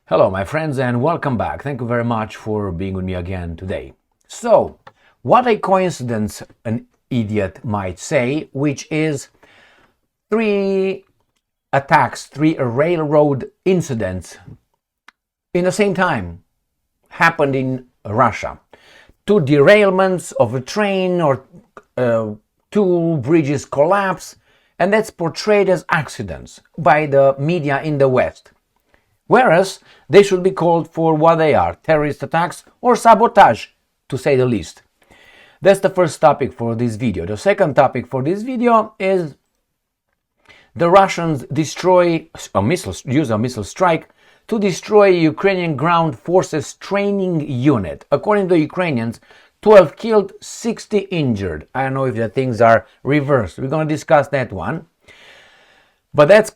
Hello, my friends, and welcome back. Thank you very much for being with me again today. So, what a coincidence, an idiot might say, which is three attacks, three railroad incidents in the same time happened in Russia. Two derailments of a train or two bridges collapse, and that's portrayed as accidents by the media in the West. Whereas they should be called for what they are, terrorist attacks or sabotage, to say the least. That's the first topic for this video. The second topic for this video is the Russians use a missile strike to destroy Ukrainian Ground Forces training unit. According to the Ukrainians, 12 killed, 60 injured. I don't know if the things are reversed. We're going to discuss that one. But that's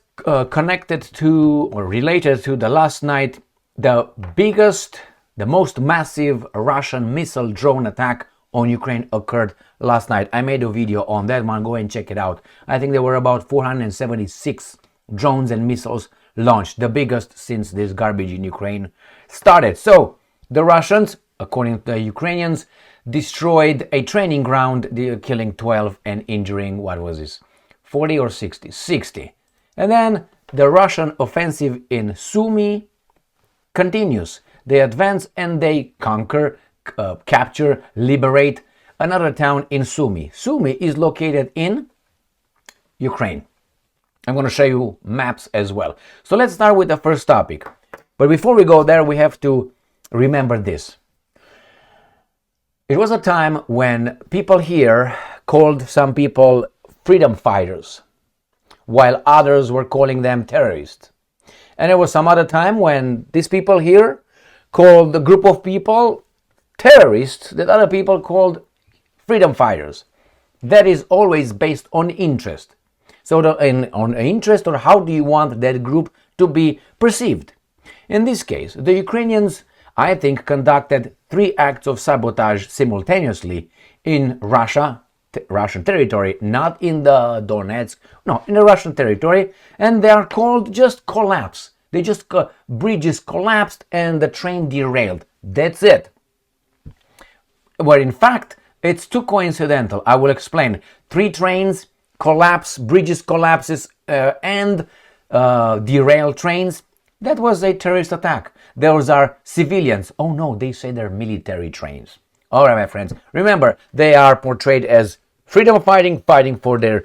connected to or related to the last night, the biggest, the most massive Russian missile drone attack on Ukraine occurred last night. I made a video on that one. Go and check it out. I think there were about 476 drones and missiles launched, the biggest since this garbage in Ukraine started. So the Russians, according to the Ukrainians, destroyed a training ground, killing 12 and injuring, what was this, 40 or 60? 60. And then the Russian offensive in Sumy continues. They advance and they conquer, capture, liberate another town in Sumy. Sumy is located in Ukraine. I'm going to show you maps as well. So let's start with the first topic. But before we go there, we have to remember this. It was a time when people here called some people freedom fighters, while others were calling them terrorists. And there was some other time when these people here called the group of people terrorists that other people called freedom fighters. That is always based on interest. So on interest, or how do you want that group to be perceived? In this case, the Ukrainians, I think, conducted 3 acts of sabotage simultaneously in Russian territory, not in the Donetsk, no, in the Russian territory, and they are called just collapse. They just bridges collapsed and the train derailed. That's it. Well, in fact, it's too coincidental. I will explain. 3 trains collapse, bridges collapses, and derailed trains. That was a terrorist attack. Those are civilians. Oh no, they say they're military trains. All right, my friends. Remember, they are portrayed as freedom fighting for their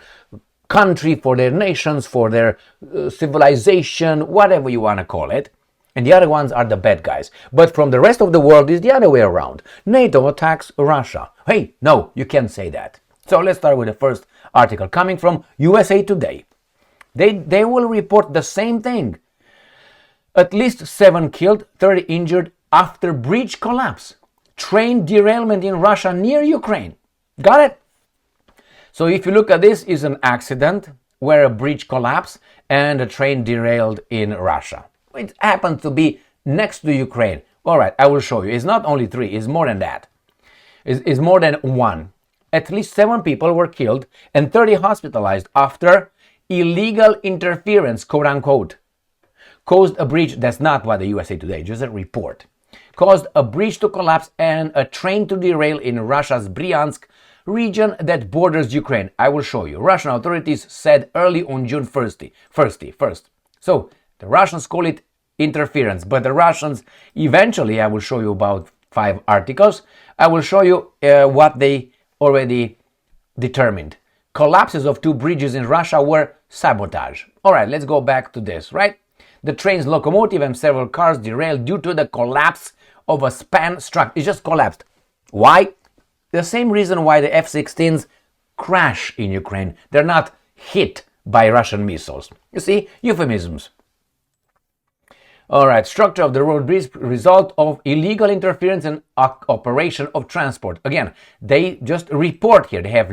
country, for their nations, for their civilization, whatever you want to call it. And the other ones are the bad guys. But from the rest of the world is the other way around. NATO attacks Russia. Hey, no, you can't say that. So let's start with the first article coming from USA Today. They will report the same thing. At least 7 killed, 30 injured after bridge collapse. Train derailment in Russia near Ukraine. Got it? So if you look at this, is an accident where a bridge collapsed and a train derailed in Russia. It happens to be next to Ukraine. All right, I will show you. It's not only 3, it's more than that. It's more than 1. At least 7 people were killed and 30 hospitalized after illegal interference, quote unquote, caused a bridge. That's not what the USA Today, just a report. Caused a bridge to collapse and a train to derail in Russia's Bryansk region that borders Ukraine. I will show you. Russian authorities said early on June 1st. So the Russians call it interference, but the Russians eventually, I will show you about 5 articles, I will show you what they already determined. Collapses of 2 bridges in Russia were sabotage. All right, let's go back to this, right? The train's locomotive and several cars derailed due to the collapse of a span structure. It just collapsed. Why? The same reason why the F-16s crash in Ukraine. They're not hit by Russian missiles. You see, euphemisms. All right, structure of the road bridge, result of illegal interference and operation of transport. Again, they just report here. They have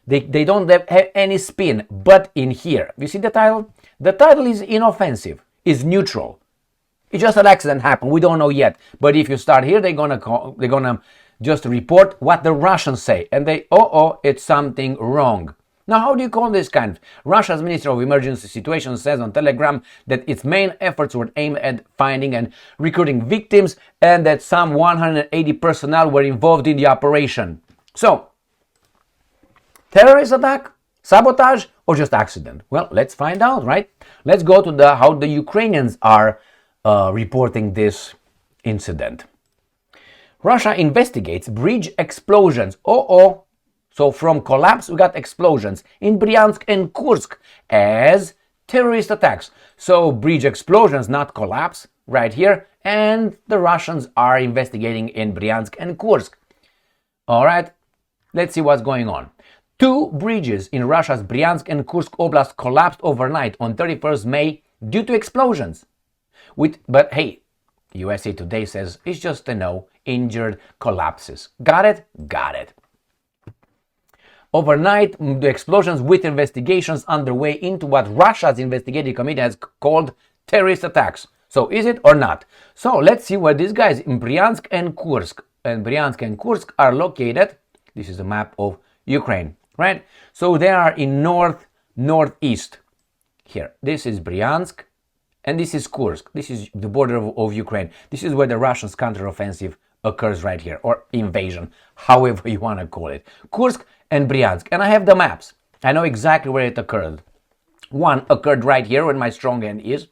they don't have any spin, but in here. You see the title? The title is inoffensive, is neutral. It's just an accident happened. We don't know yet. But if you start here, they're gonna just report what the Russians say, and it's something wrong. Now, how do you call this kind? Russia's Minister of Emergency Situations says on Telegram that its main efforts were aimed at finding and recruiting victims and that some 180 personnel were involved in the operation. So, terrorist attack, sabotage, or just accident? Well, let's find out, right? Let's go to how the Ukrainians are reporting this incident. Russia investigates bridge explosions. So from collapse, we got explosions in Bryansk and Kursk as terrorist attacks. So bridge explosions, not collapse, right here. And the Russians are investigating in Bryansk and Kursk. All right, let's see what's going on. 2 bridges in Russia's Bryansk and Kursk Oblast collapsed overnight on 31st May due to explosions. But hey, USA Today says it's just injured collapses. Got it? Got it. Overnight, the explosions with investigations underway into what Russia's investigative committee has called terrorist attacks. So is it or not? So let's see where these guys in Bryansk and Kursk are located. This is a map of Ukraine, right? So they are in northeast here. This is Bryansk and this is Kursk. This is the border of Ukraine. This is where the Russians' counteroffensive occurs right here, or invasion, however you want to call it. Kursk and Bryansk. And I have the maps. I know exactly where it occurred. One occurred right here, where my strong hand is.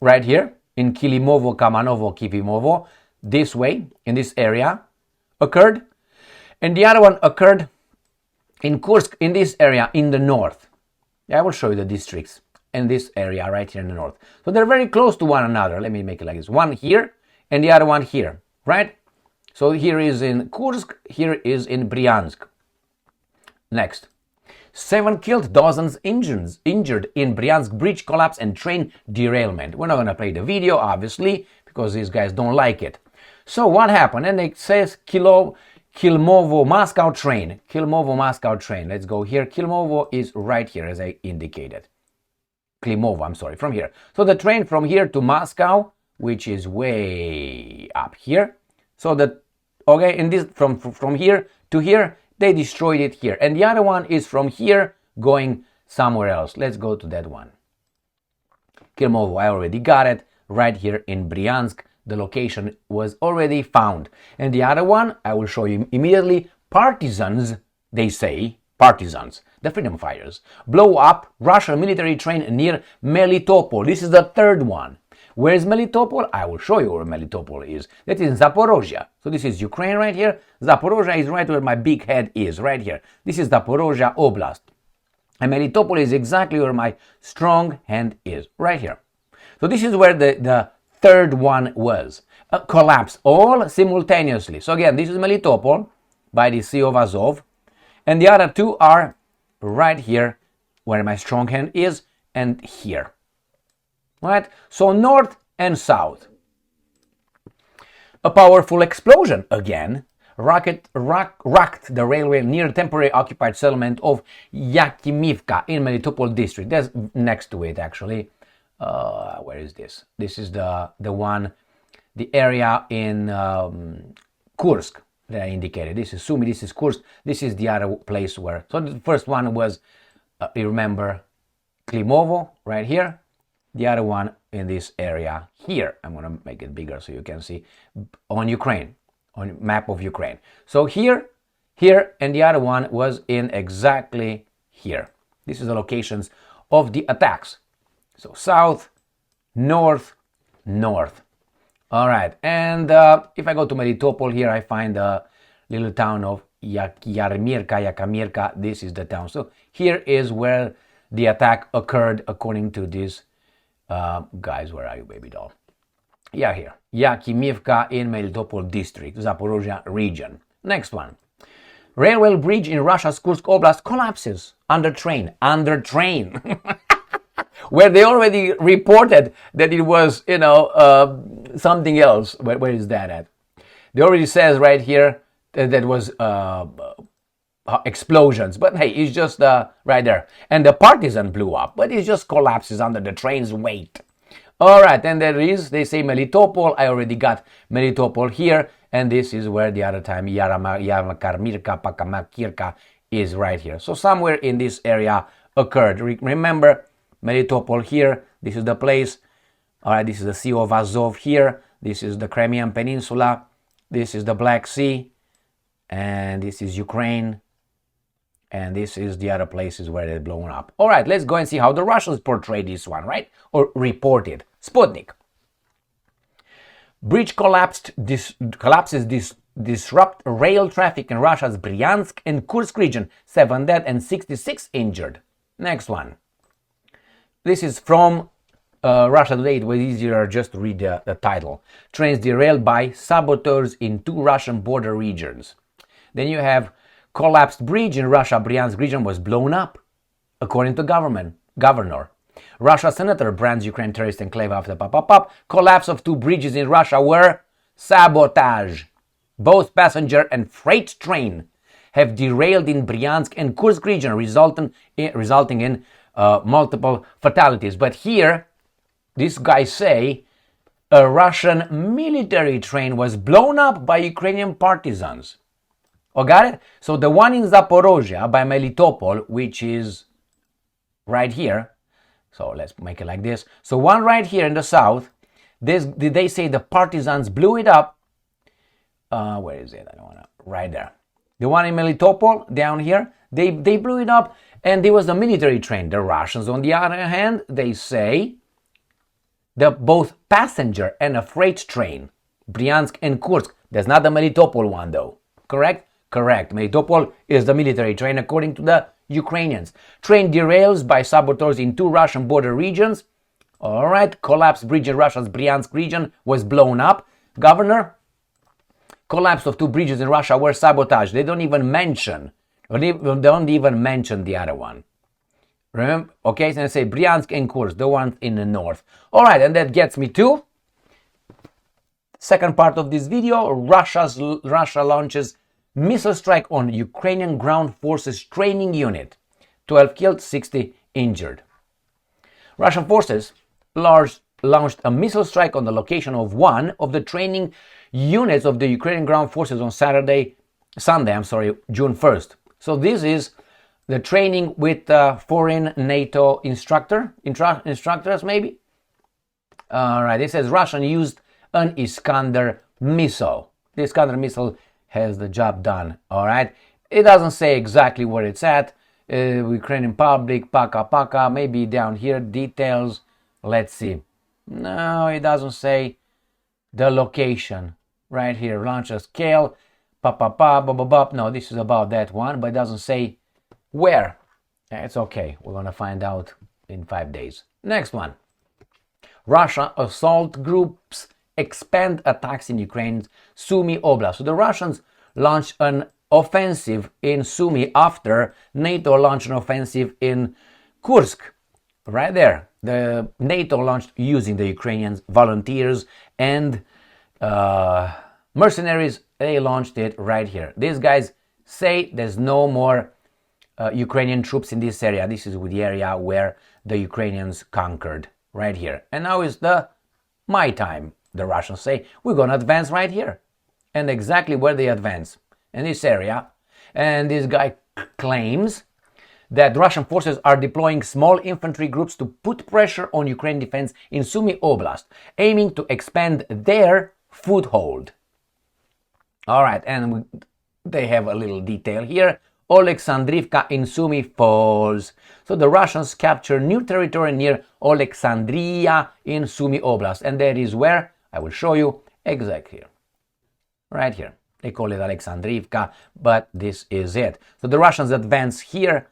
Right here, in Kilimovo, Kamanovo, Kivimovo. This way, in this area, occurred. And the other one occurred in Kursk, in this area, in the north. I will show you the districts in this area right here in the north. So they're very close to one another. Let me make it like this. One here, and the other one here. Right? So here is in Kursk, here is in Bryansk. Next. 7 killed, dozens injured in Bryansk bridge collapse and train derailment. We're not going to play the video, obviously, because these guys don't like it. So what happened? And it says Kilmovo Moscow train. Kilmovo Moscow train. Let's go here. Kilmovo is right here, as I indicated. Klimovo, I'm sorry, from here. So the train from here to Moscow, which is way up here. So that, okay, in this from here to here, they destroyed it here. And the other one is from here going somewhere else. Let's go to that one. Kilmovo, I already got it. Right here in Bryansk, the location was already found. And the other one, I will show you immediately. Partisans, they say, Partisans, the freedom fighters, blow up Russian military train near Melitopol. This is the third one. Where is Melitopol? I will show you where Melitopol is. That is in Zaporozhye. So this is Ukraine right here. Zaporozhye is right where my big head is, right here. This is Zaporozhye Oblast. And Melitopol is exactly where my strong hand is, right here. So this is where the third one was. Collapse all simultaneously. So again, this is Melitopol by the Sea of Azov. And the other two are right here where my strong hand is and here. Right? So north and south. A powerful explosion again rocked the railway near the temporary occupied settlement of Yakimivka in Melitopol district. That's next to it actually. Where is this? This is the area in Kursk that I indicated. This is Sumy, this is Kursk, this is the other place where. So the first one was, you remember, Klimovo right here. The other one in this area here. I'm going to make it bigger so you can see on Ukraine, on map of Ukraine. So here, and the other one was in exactly here. This is the locations of the attacks. So south, north, north. All right. And if I go to Melitopol here, I find the little town of Yakamirka. This is the town. So here is where the attack occurred according to this. Guys, where are you, baby doll? Yeah, here. Yakimivka in Melitopol district, Zaporozhye region. Next one. Railway bridge in Russia's Kursk Oblast collapses under train. Where they already reported that it was, something else. Where is that at? They already says right here that was explosions, but hey, it's just right there. And the Partisan blew up, but it just collapses under the train's weight. All right, and there is, they say Melitopol. I already got Melitopol here, and this is where the other time Yarmakarmirka, Pakamakirka is right here. So somewhere in this area occurred. Remember, Melitopol here, this is the place. All right, this is the Sea of Azov here. This is the Crimean Peninsula. This is the Black Sea. And this is Ukraine. And this is the other places where they're blown up. All right, let's go and see how the Russians portray this one, right? Or reported. Sputnik. Bridge collapses disrupt rail traffic in Russia's Bryansk and Kursk region. 7 dead and 66 injured. Next one. This is from Russia Today. It was easier just to read the title. Trains derailed by saboteurs in 2 Russian border regions. Then you have collapsed bridge in Russia. Bryansk region was blown up, according to governor. Russia senator brands Ukraine terrorist enclave after collapse of 2 bridges in Russia were sabotage. Both passenger and freight train have derailed in Bryansk and Kursk region, resulting in multiple fatalities. But here, these guys say a Russian military train was blown up by Ukrainian partisans. Oh, got it? So the one in Zaporozhye by Melitopol, which is right here. So let's make it like this. So one right here in the south, they say the partisans blew it up. Where is it? I don't want to. Right there. The one in Melitopol down here, they blew it up, and there was a military train. The Russians, on the other hand, they say that both passenger and a freight train, Bryansk and Kursk. That's not the Melitopol one, though. Correct? Correct. Melitopol is the military train, according to the Ukrainians. Train derails by saboteurs in 2 Russian border regions. All right. Collapsed bridge in Russia's Bryansk region was blown up. Governor, collapse of 2 bridges in Russia were sabotage. They don't even mention the other one. Remember? Okay, so I say Bryansk and Kursk, the ones in the north. All right, and that gets me to second part of this video. Russia launches missile strike on Ukrainian Ground Forces training unit. 12 killed, 60 injured. Russian forces launched a missile strike on the location of one of the training units of the Ukrainian Ground Forces on Sunday, June 1st. So this is the training with foreign NATO instructors maybe. All right, it says Russian used an Iskander missile. The Iskander missile has the job done. All right, it doesn't say exactly where it's at. Ukrainian public, Paka, maybe down here, details. Let's see. No, it doesn't say the location. Right here, launcher scale, No, this is about that one, but it doesn't say where. It's okay. We're going to find out in 5 days. Next one. Russia assault groups expand attacks in Ukraine's Sumy Oblast. So the Russians launched an offensive in Sumy after NATO launched an offensive in Kursk. Right there. The NATO launched using the Ukrainians, volunteers, and mercenaries. They launched it right here. These guys say there's no more Ukrainian troops in this area. This is the area where the Ukrainians conquered, right here. And now is my time. The Russians say we're going to advance right here. And exactly where they advance, in this area. And this guy claims that Russian forces are deploying small infantry groups to put pressure on Ukrainian defense in Sumy Oblast, aiming to expand their foothold. All right, and they have a little detail here. Alexandrivka in Sumy falls. So the Russians capture new territory near Alexandria in Sumy Oblast. And that is where, I will show you exactly here. Right here. They call it Alexandrivka, but this is it. So the Russians advance here.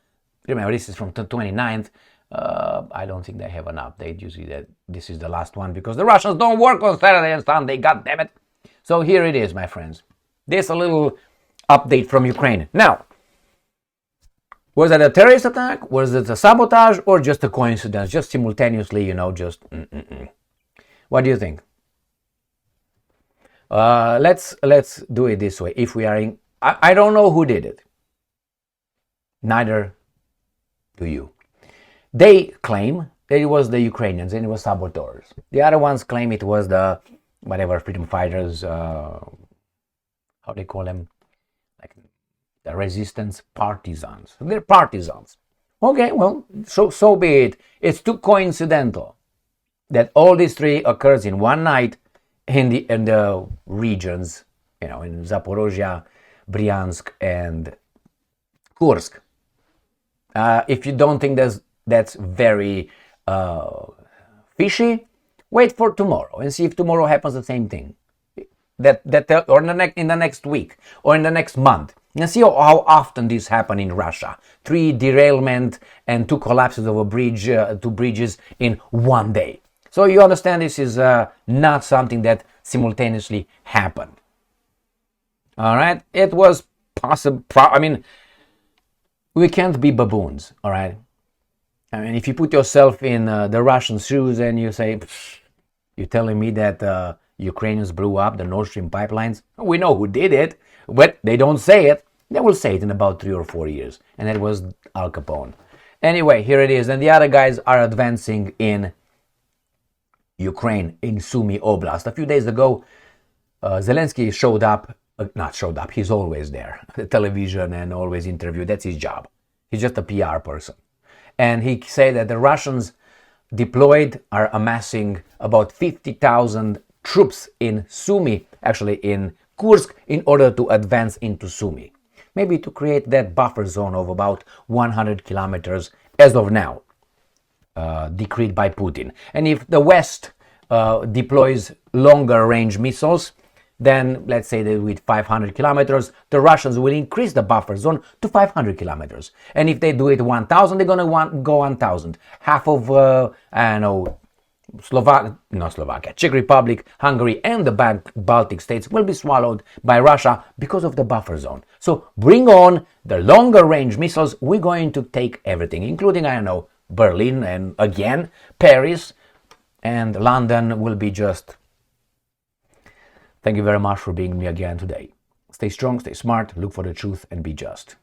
Remember, this is from the 29th. I don't think they have an update. Usually that this is the last one because the Russians don't work on Saturday and Sunday. God damn it. So here it is, my friends. This a little update from Ukraine. Now, was it a terrorist attack? Was it a sabotage or just a coincidence? Just simultaneously, just... What do you think? Let's do it this way. If we are in... I don't know who did it. Neither do you. They claim that it was the Ukrainians and it was saboteurs. The other ones claim it was the freedom fighters, how they call them, like the resistance partisans. They're partisans. Okay, well, so be it. It's too coincidental that all these three occurs in one night in the regions, in Zaporozhye, Bryansk, and Kursk. If you don't think that's very fishy, wait for tomorrow and see if tomorrow happens the same thing. Or in the next week or in the next month. And see how often this happen in Russia. 3 derailment and 2 collapses of a bridge, 2 bridges in one day. So you understand this is not something that simultaneously happened. All right, it was possible. I mean, we can't be baboons. All right. I mean, if you put yourself in the Russian shoes and you say, you're telling me that Ukrainians blew up the Nord Stream pipelines? We know who did it, but they don't say it. They will say it in about 3 or 4 years. And that was Al Capone. Anyway, here it is. And the other guys are advancing in Ukraine, in Sumy Oblast. A few days ago, Zelensky not showed up, he's always there. The television and always interviewed. That's his job. He's just a PR person. And he said that the Russians deployed are amassing about 50,000 troops in Sumy, actually in Kursk, in order to advance into Sumy. Maybe to create that buffer zone of about 100 kilometers as of now, decreed by Putin. And if the West deploys longer range missiles, then let's say that with 500 kilometers, the Russians will increase the buffer zone to 500 kilometers. And if they do it 1,000, they're going to go 1,000. Half of, Czech Republic, Hungary, and the Baltic states will be swallowed by Russia because of the buffer zone. So bring on the longer range missiles. We're going to take everything, including, Berlin and again, Paris, and London will be just... Thank you very much for being with me again today. Stay strong, stay smart, look for the truth, and be just.